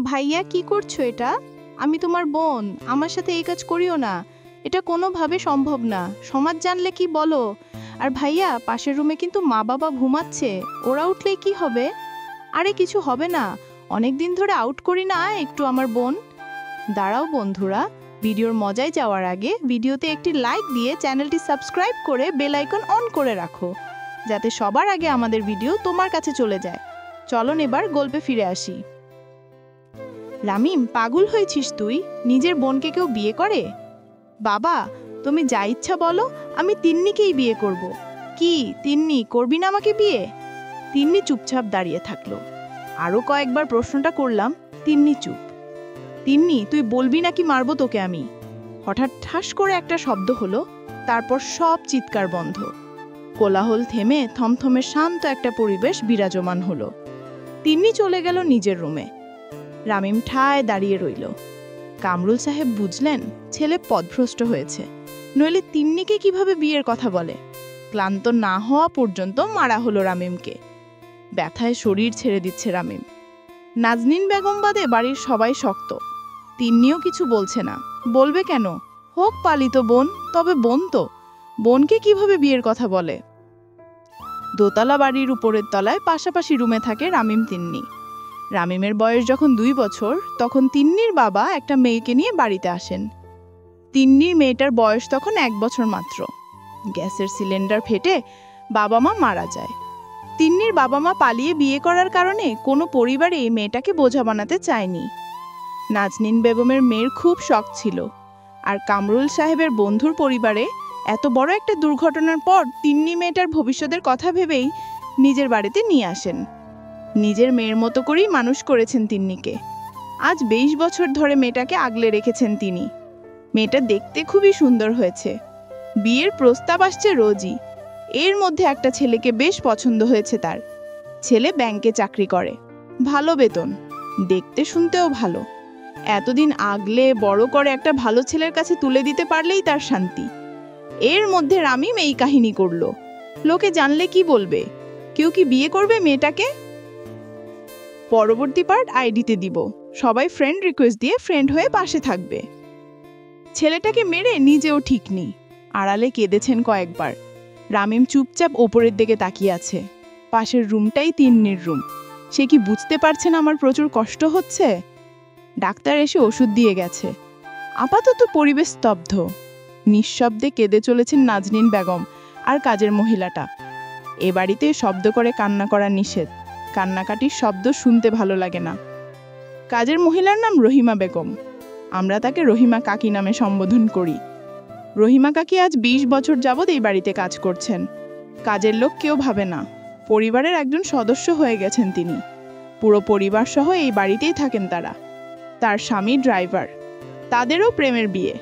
ভাইয়া কি করছো এটা? আমি তোমার বোন, আমার সাথে এই কাজ করিও না। এটা কোনোভাবে সম্ভব না। সমাজ জানলে কি বলো? আর ভাইয়া, পাশের রুমে কিন্তু মা বাবা ঘুমাচ্ছে, ওরা উঠলেই কি হবে? আরে কিছু হবে না, অনেক দিন ধরে আউট করি না একটু আমার বোন। দাঁড়াও বন্ধুরা, ভিডিওর মজায় যাওয়ার আগে ভিডিওতে একটি লাইক দিয়ে চ্যানেলটি সাবস্ক্রাইব করে বেল আইকন অন করে রাখো, যাতে সবার আগে আমাদের ভিডিও তোমার কাছে চলে যায়। চলুন এবার গল্পে ফিরে আসি। রামিম, পাগল হয়েছিস তুই? নিজের বোনকে কেউ বিয়ে করে? বাবা, তুমি যা ইচ্ছা বলো, আমি তিন্নিকেই বিয়ে করব। কি তিন্নি, করবি না আমাকে বিয়ে? তিন্নি চুপচাপ দাঁড়িয়ে থাকলো। আরও কয়েকবার প্রশ্নটা করলাম, তিন্নি চুপ। তিন্নি, তুই বলবি নাকি মারবো তোকে আমি? হঠাৎ ঠাস করে একটা শব্দ হলো, তারপর সব চিৎকার বন্ধ। কোলাহল থেমে থমথমে শান্ত একটা পরিবেশ বিরাজমান হলো। তিন্নি চলে গেল নিজের রুমে। রামিম ঠায় দাঁড়িয়ে রইল। কামরুল সাহেব বুঝলেন ছেলে পথভ্রষ্ট হয়েছে, নইলে তিন্নিকে কিভাবে বিয়ের কথা বলে। ক্লান্ত না হওয়া পর্যন্ত মারা হলো রামিমকে। ব্যথায় শরীর ছেড়ে দিচ্ছে রামিম। নাজনীন বেগম বাদে বাড়ির সবাই শক্ত। তিন্নিও কিছু বলছে না। বলবে কেন? হোক পালিত বোন, তবে বোন তো। বোনকে কিভাবে বিয়ের কথা বলে? দোতলা বাড়ির উপরের তলায় পাশাপাশি রুমে থাকে রামিম তিন্নি। রামিমের বয়স যখন 2 বছর, তখন তিন্নির বাবা একটা মেয়েকে নিয়ে বাড়িতে আসেন। তিন্নির মেয়েটার বয়স তখন 1 বছর মাত্র। গ্যাসের সিলিন্ডার ফেটে বাবা মা মারা যায়। তিন্নির বাবা মা পালিয়ে বিয়ে করার কারণে কোনো পরিবারে মেয়েটাকে বোঝা বানাতে চায়নি। নাজনীন বেগমের মেয়ের খুব শখ ছিল, আর কামরুল সাহেবের বন্ধুর পরিবারে এত বড় একটা দুর্ঘটনার পর তিন্নি মেয়েটার ভবিষ্যতের কথা ভেবেই নিজের বাড়িতে নিয়ে আসেন। নিজের মেয়ের মতো করেই মানুষ করেছেন তিন্নিকে। আজ 22 বছর ধরে মেয়েটাকে আগলে রেখেছেন তিনি। মেয়েটা দেখতে খুবই সুন্দর হয়েছে। বিয়ের প্রস্তাব আসছে রোজই। এর মধ্যে একটা ছেলেকে বেশ পছন্দ হয়েছে তার। ছেলে ব্যাংকে চাকরি করে, ভালো বেতন, দেখতে শুনতেও ভালো। এতদিন আগলে বড় করে একটা ভালো ছেলের কাছে তুলে দিতে পারলেই তার শান্তি। এর মধ্যে রামিম এই কাহিনী করলো। লোকে জানলে কি বলবে? কেউ কি বিয়ে করবে মেয়েটাকে? পরবর্তী পার্ট আইডিতে দিব। সবাই ফ্রেন্ড রিকোয়েস্ট দিয়ে ফ্রেন্ড হয়ে পাশে থাকবে। ছেলেটাকে মেরে নিজেও ঠিক নেই। আড়ালে কেঁদেছেন কয়েকবার। রামিম চুপচাপ ওপরের দিকে তাকিয়ে আছে। পাশের রুমটাই তিন্নির রুম। সে কি বুঝতে পারছেন আমার প্রচুর কষ্ট হচ্ছে? ডাক্তার এসে ওষুধ দিয়ে গেছে। আপাতত পরিবেশ স্তব্ধ। নিঃশব্দে কেঁদে চলেছেন নাজনীন বেগম আর কাজের মহিলাটা। এ বাড়িতে শব্দ করে কান্না করা নিষেধ। কান্নাকাটির শব্দ শুনতে ভালো লাগে না। কাজের মহিলার নাম রহিমা বেগম। আমরা তাকে রহিমা কাকি নামে সম্বোধন করি। রহিমা কাকি আজ 20 বছর যাবৎ এই বাড়িতে কাজ করছেন। কাজের লোক কেউ ভাবে না, পরিবারের একজন সদস্য হয়ে গেছেন তিনি। পুরো পরিবার সহ এই বাড়িতেই থাকেন তারা। তার স্বামী ড্রাইভার। তাদেরও প্রেমের বিয়ে।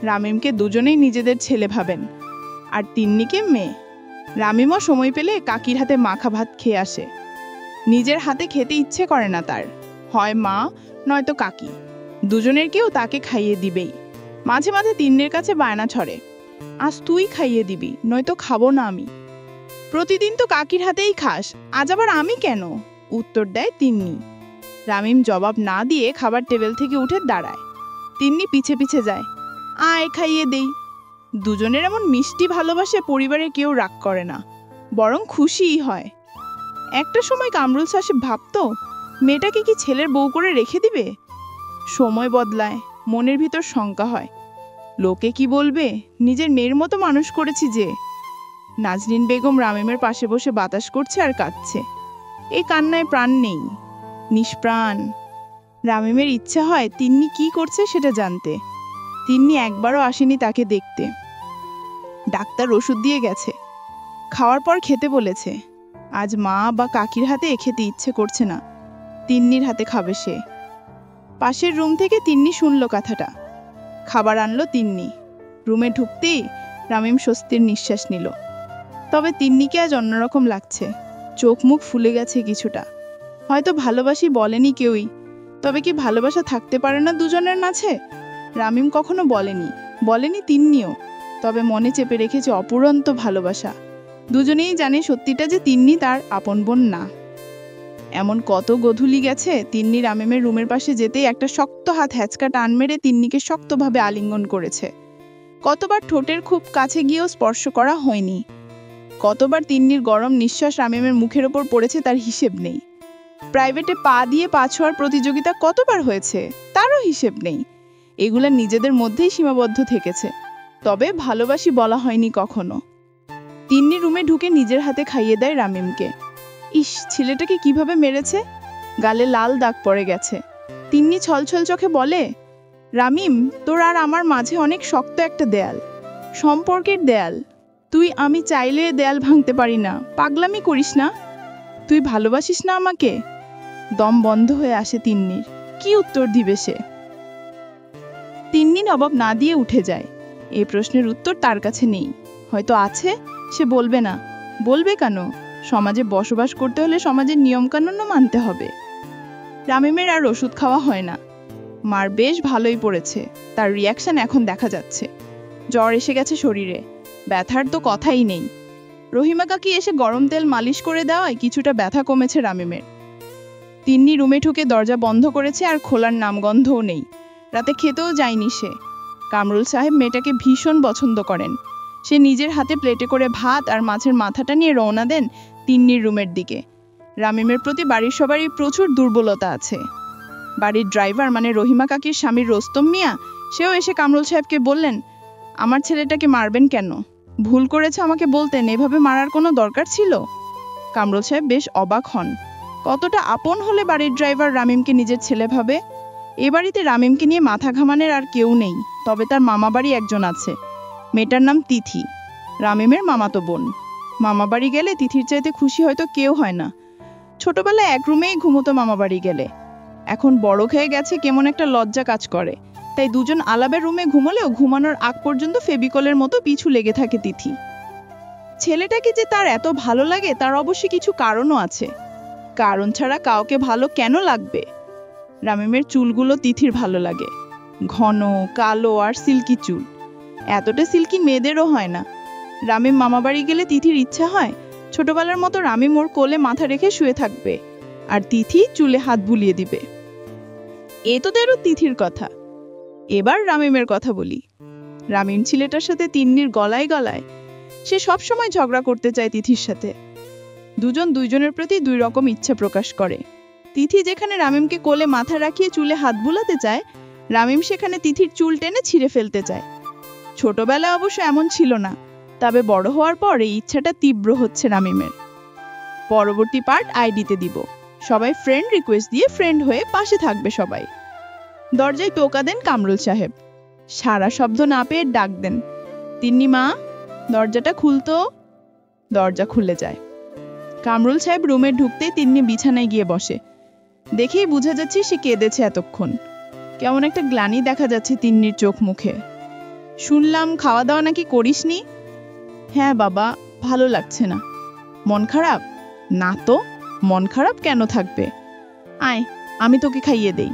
রামিমকে দুজনেই নিজেদের ছেলে ভাবেন, আর তিন্নিকে মেয়ে। রামিমও সময় পেলে কাকির হাতে মাখা ভাত খেয়ে আসে। নিজের হাতে খেতে ইচ্ছে করে না তার। হয় মা, নয়তো কাকি, দুজনের কেউ তাকে খাইয়ে দিবেই। মাঝে মাঝে তিন্নির কাছে বায়না ছড়ে, আজ তুই খাইয়ে দিবি, নয়তো খাবো না আমি। প্রতিদিন তো কাকির হাতেই খাস, আজ আবার আমি কেন? উত্তর দেয় তিন্নি। রামিম জবাব না দিয়ে খাবার টেবিল থেকে উঠে দাঁড়ায়। তিন্নি পিছে পিছে যায়, আয় খাইয়ে দেই। দুজনের এমন মিষ্টি ভালোবাসে পরিবারে কেউ রাগ করে না, বরং খুশিই হয়। একটা সময় কামরুল সাহেব ভাবতো, মেয়েটাকে কি ছেলের বউ করে রেখে দিবে? সময় বদলায়, মনের ভিতর শঙ্কা হয়। লোকে কি বলবে? নিজের মেয়ের মতো মানুষ করেছি যে। নাজনীন বেগম রামিমের পাশে বসে বাতাস করছে আর কাঁদছে। এই কান্নায় প্রাণ নেই, নিষ্প্রাণ। রামিমের ইচ্ছা হয় তিন্নি কি করছে সেটা জানতে। তিন্নি একবারও আসেনি তাকে দেখতে। ডাক্তার ওষুধ দিয়ে গেছে, খাওয়ার পর খেতে বলেছে। আজ মা বা কাকির হাতে খেতে ইচ্ছে করছে না, তিন্নির হাতে খাবে সে। পাশের রুম থেকে তিন্নি শুনল কথাটা। খাবার আনলো তিন্নি। রুমে ঢুকতেই রামিম স্বস্তির নিঃশ্বাস নিল। তবে তিন্নিকে আজ অন্যরকম লাগছে। চোখ মুখ ফুলে গেছে কিছুটা। হয়তো ভালোবাসি বলেনি কেউই। তবে কি ভালোবাসা থাকতে পারে না দুজনের মাঝে? রামিম কখনো বলেনি তিন্নিও। তবে মনে চেপে রেখেছে অপুরন্ত ভালোবাসা। দুজনেই জানে সত্যিটা, যে তিন্নি তার আপন বোন না। এমন কত গধূলি গেছে, তিন্নি রামিমের রুমের পাশে যেতেই একটা শক্ত হাত হ্যাচকা টান মেরে তিন্নিকে শক্তভাবে আলিঙ্গন করেছে। কতবার ঠোঁটের খুব কাছে গিয়েও স্পর্শ করা হয়নি। কতবার তিন্নির গরম নিঃশ্বাস রামিমের মুখের ওপর পড়েছে তার হিসেব নেই। প্রাইভেটে পা দিয়ে পা ছোঁয়ার প্রতিযোগিতা কতবার হয়েছে তারও হিসেব নেই। এগুলা নিজেদের মধ্যেই সীমাবদ্ধ থেকেছে, তবে ভালোবাসি বলা হয়নি কখনো। তিন্নি রুমে ঢুকে নিজের হাতে খাইয়ে দেয় রামিমকে। ইস, ছেলেটাকে কিভাবে মেরেছে! গালে লাল দাগ পড়ে গেছে। তিন্নি ছলছল চোখে বলে, রামিম, তোর আর আমার মাঝে অনেক শক্ত একটা দেয়াল, সম্পর্কের দেয়াল। তুই আমি চাইলে দেয়াল ভাঙতে পারি না। পাগলামি করিস না। তুই ভালোবাসিস না আমাকে? দম বন্ধ হয়ে আসে তিন্নির। কি উত্তর দিবে সে? তিন্নি জবাব না দিয়ে উঠে যায়। এই প্রশ্নের উত্তর তার কাছে নেই। হয়তো আছে, সে বলবে না। বলবে কেন? সমাজে বসবাস করতে হলে সমাজের নিয়মকানুনও মানতে হবে। রামিমের আর ওষুধ খাওয়া হয় না। মার বেশ ভালোই পড়েছে, তার রিয়াকশন এখন দেখা যাচ্ছে। জ্বর এসে গেছে শরীরে, ব্যথার তো কথাই নেই। রহিমা কাকি এসে গরম তেল মালিশ করে দেওয়ায় কিছুটা ব্যথা কমেছে রামিমের। তিন্নি রুমে ঢুকে দরজা বন্ধ করেছে, আর খোলার নামগন্ধও নেই। রাতে খেতেও যায়নি সে। কামরুল সাহেব মেয়েটাকে ভীষণ পছন্দ করেন। সে নিজের হাতে প্লেটে করে ভাত আর মাছের মাথাটা নিয়ে রওনা দেন তিন্নির রুমের দিকে। রামিমের প্রতি বাড়ির সবারই প্রচুর দুর্বলতা আছে। বাড়ির ড্রাইভার মানে রহিমা কাকির স্বামীর রোস্তম মিয়া, সেও এসে কামরুল সাহেবকে বললেন, আমার ছেলেটাকে মারবেন কেন? ভুল করেছে আমাকে বলতেন, এভাবে মারার কোনো দরকার ছিল? কামরুল সাহেব বেশ অবাক হন। কতটা আপন হলে বাড়ির ড্রাইভার রামিমকে নিজের ছেলে ভাবে। এ বাড়িতে রামিমকে নিয়ে মাথা ঘামানোর আর কেউ নেই, তবে তার মামাবাড়ি একজন আছে। মেয়েটার নাম তিথি, রামিমের মামাতো বোন। মামাবাড়ি গেলে তিথির চাইতে খুশি হয়তো কেউ হয় না। ছোটবেলায় এক রুমেই ঘুমোতো মামাবাড়ি গেলে। এখন বড় হয়ে গেছে, কেমন একটা লজ্জা কাজ করে। তাই দুজন আলাবের রুমে ঘুমলেও ঘুমানোর আগ পর্যন্ত ফেবিকলের মতো পিছু লেগে থাকে তিথি। ছেলেটাকে যে তার এত ভালো লাগে তার অবশ্যই কিছু কারণও আছে। কারণ ছাড়া কাউকে ভালো কেন লাগবে? রামিমের চুলগুলো তিথির ভালো লাগে, ঘন কালো আর সিল্কি চুল। এতটা সিল্কি মেয়েদেরও হয় না। রামিম মামাবাড়ি গেলে তিথির ইচ্ছা হয় ছোটবেলার মতো রামিম ওর কোলে মাথা রেখে শুয়ে থাকবে, আর তিথি চুলে হাত বুলিয়ে দিবে। এ তো তেরো তিথির কথা। এবার রামিমের কথা বলি। রামিম ছেলেটার সাথে তিন্নির গলায় গলায়। সে সব সময় ঝগড়া করতে চায় তিথির সাথে। দুজন দুইজনের প্রতি দুই রকম ইচ্ছা প্রকাশ করে। তিথি যেখানে রামিমকে কোলে মাথা রাখিয়ে চুলে হাত বুলাতে চায়, রামিম সেখানে তিথির চুল টেনে ছিঁড়ে ফেলতে চায়। ছোটবেলায় অবশ্য এমন ছিল না, তবে বড় হওয়ার পর এই ইচ্ছাটা তীব্র হচ্ছে রামিমের। পরবর্তী পার্ট আইডিতে দিব। সবাই ফ্রেন্ড রিকোয়েস্ট দিয়ে ফ্রেন্ড হয়ে পাশে থাকবে সবাই। দরজায় টোকা দেন কামরুল সাহেব। সারা শব্দ না পেয়ে ডাক দেন, তিন্নি মা, দরজাটা খুলতো। দরজা খুলে যায়। কামরুল সাহেব রুমে ঢুকতেই তিন্নি বিছানায় গিয়ে বসে। দেখেই বোঝা যাচ্ছে সে কেঁদেছে এতক্ষণ। কেমন একটা গ্লানি দেখা যাচ্ছে তিন্নির চোখ মুখে। শুনলাম খাওয়া দাওয়া নাকি করিসনি? হ্যাঁ বাবা, ভালো লাগছে না। মন খারাপ? না তো, মন খারাপ কেন থাকবে? আয়, আমি তোকে খাইয়ে দেই।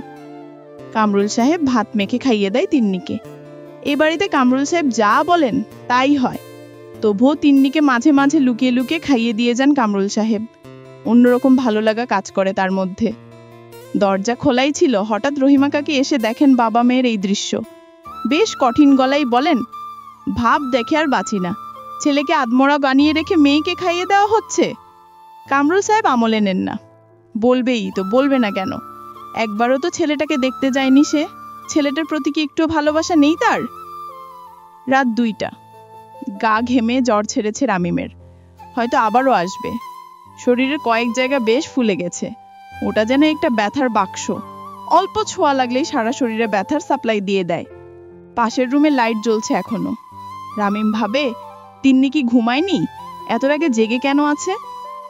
কামরুল সাহেব ভাত মেখে খাইয়ে দেয় তিন্নিকে। এ বাড়িতে কামরুল সাহেব যা বলেন তাই হয়। তবুও তিন্নিকে মাঝে মাঝে লুকিয়ে লুকিয়ে খাইয়ে দিয়ে যান কামরুল সাহেব। অন্যরকম ভালো লাগা কাজ করে তার মধ্যে। দরজা খোলাই ছিল, হঠাৎ রহিমা কাকি এসে দেখেন বাবা মেয়ের এই দৃশ্য। বেশ কঠিন গলায় বলেন, ভাব দেখে আর বাঁচি না, ছেলেকে আদমরা বানিয়ে রেখে মেয়েকে খাইয়ে দেওয়া হচ্ছে। কামরুল সাহেব আমলে নেন না। বলবেই তো, বলবে না কেন? একবারও তো ছেলেটাকে দেখতে যায়নি সে। ছেলেটার প্রতি কি একটু ভালোবাসা নেই তার? রাত 2টা। গা ঘেমে জ্বর ছেড়েছে রামিমের। হয়তো আবারও আসবে। শরীরের কয়েক জায়গা বেশ ফুলে গেছে। ওটা যেন একটা ব্যথার বাক্স। অল্প ছোঁয়া লাগলেই সারা শরীরে ব্যথার সাপ্লাই দিয়ে দেয়। পাশের রুমে লাইট জ্বলছে এখনো। রামিম ভাবে, তিন্নি কি ঘুমায়নি? এত আগে জেগে কেন আছে?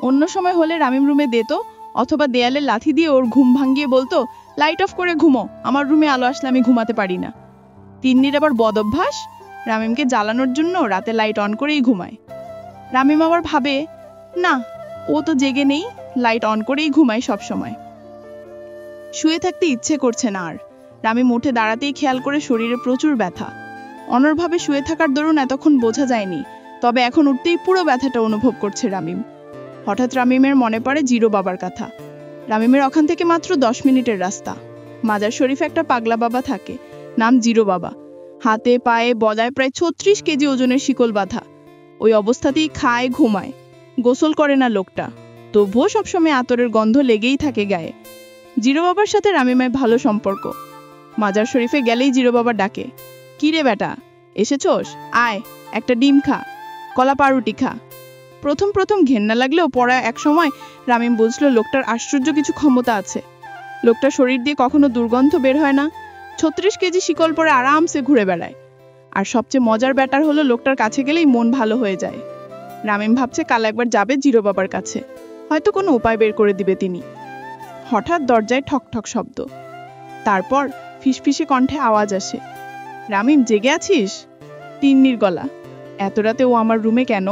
অন্য সময় হলে রামিম রুমে দিত, অথবা দেয়ালে লাথি দিয়ে ওর ঘুম ভাঙিয়ে বলতো, লাইট অফ করে ঘুমো, আমার রুমে আলো আসলে আমি ঘুমাতে পারি না। তিন্নির আবার বদ অভ্যাস, রামিমকে জ্বালানোর জন্য রাতে লাইট অন করেই ঘুমায়। রামিম আবার ভাবে, না, ও তো জেগে নেই, লাইট অন করেই ঘুমায় সব সময়। শুয়ে থাকতে ইচ্ছে করছে না আর। রামিম উঠে দাঁড়াতেই খেয়াল করে শরীরে প্রচুর ব্যথা। অনড়ভাবে শুয়ে থাকার দরুন এতক্ষণ বোঝা যায়নি, তবে এখন উঠতেই পুরো ব্যথাটা অনুভব করছে রামিম। হঠাৎ রামিমের মনে পড়ে জিরো বাবার কথা। রামিমের ওখান থেকে মাত্র 10 মিনিটের রাস্তা। মাজার শরীফে একটা পাগলা বাবা থাকে, নাম জিরো বাবা। হাতে পায়ে বলায় প্রায় 36 কেজি ওজনের শিকল বাঁধা। ওই অবস্থাতেই খায়, ঘুমায়, গোসল করে না লোকটা, তবুও সবসময় আতরের গন্ধ লেগেই থাকে গায়ে। জিরো বাবার সাথে রামিমের ভালো সম্পর্ক। মাজার শরীফে গেলেই জিরো বাবা ডাকে, কি রে বেটা, এসেছোস? আয়, একটা ডিম খা, কলা পাউরুটি খা। প্রথম প্রথম ঘেন্না লাগলেও পরে এক সময় রামিম বুঝলো লোকটার আশ্চর্য কিছু ক্ষমতা আছে। লোকটার শরীর দিয়ে কখনো দুর্গন্ধ বের হয় না, 36 কেজি শিকল পরে আরামসে ঘুরে বেড়ায়। আর সবচেয়ে মজার ব্যাপার হলো লোকটার কাছে গেলেই মন ভালো হয়ে যায়। রামিম ভাবছে কাল একবার যাবে জিরো বাবার কাছে, হয়তো কোনো উপায় বের করে দিবে তিনি। হঠাৎ দরজায় ঠক ঠক শব্দ, তারপর ফিসফিসে কণ্ঠে আওয়াজ আসে, রামিম জেগে আছিস? তিন্নির গলা। এত রাতে ও আমার রুমে কেন?